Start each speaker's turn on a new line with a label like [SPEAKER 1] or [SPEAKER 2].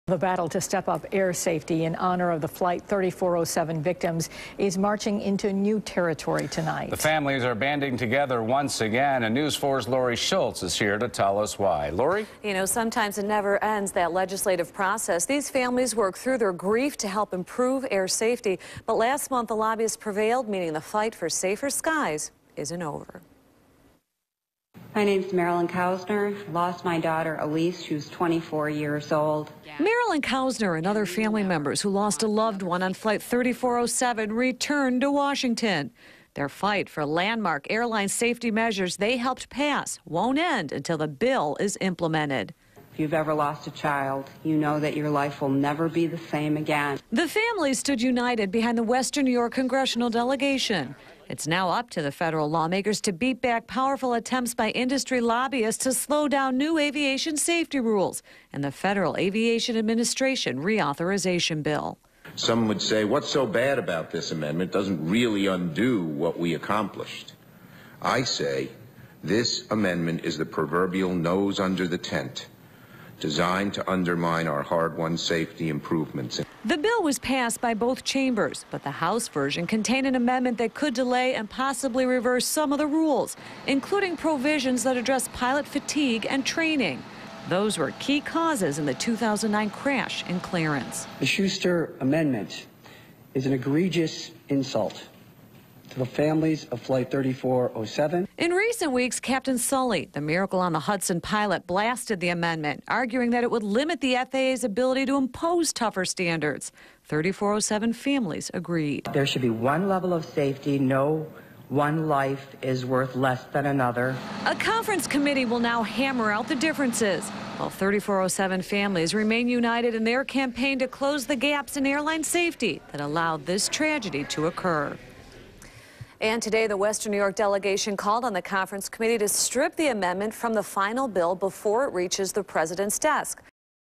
[SPEAKER 1] The battle to step up air safety in honor of the Flight 3407 victims is marching into new territory tonight.
[SPEAKER 2] The families are banding together once again, and News 4's Lori Schultz is here to tell us why. Lori?
[SPEAKER 3] You know, sometimes it never ends, that legislative process. These families work through their grief to help improve air safety. But last month, the lobbyists prevailed, meaning the fight for safer skies isn't over.
[SPEAKER 4] My name's Marilyn Kausner. Lost my daughter Elise. She was 24 years old.
[SPEAKER 3] Marilyn Kausner and other family members who lost a loved one on Flight 3407 returned to Washington. Their fight for landmark airline safety measures they helped pass won't end until the bill is implemented.
[SPEAKER 4] If you've ever lost a child, you know that your life will never be the same again.
[SPEAKER 3] The family stood united behind the Western New York congressional delegation. It's now up to the federal lawmakers to beat back powerful attempts by industry lobbyists to slow down new aviation safety rules and the Federal Aviation Administration reauthorization bill.
[SPEAKER 5] Some would say, what's so bad about this amendment? It doesn't really undo what we accomplished. I say, this amendment is the proverbial nose under the tent, designed to undermine our hard-won safety improvements.
[SPEAKER 3] The bill was passed by both chambers, but the House version contained an amendment that could delay and possibly reverse some of the rules, including provisions that address pilot fatigue and training. Those were key causes in the 2009 crash in Clarence.
[SPEAKER 6] The Schuster Amendment is an egregious insult to the families of Flight 3407.
[SPEAKER 3] In recent weeks, Captain Sully, the Miracle on the Hudson pilot, blasted the amendment, arguing that it would limit the FAA's ability to impose tougher standards. 3407 families agreed.
[SPEAKER 4] There should be one level of safety. No one life is worth less than another.
[SPEAKER 3] A conference committee will now hammer out the differences, while 3407 families remain united in their campaign to close the gaps in airline safety that allowed this tragedy to occur. And today, the Western New York delegation called on the conference committee to strip the amendment from the final bill before it reaches the president's desk.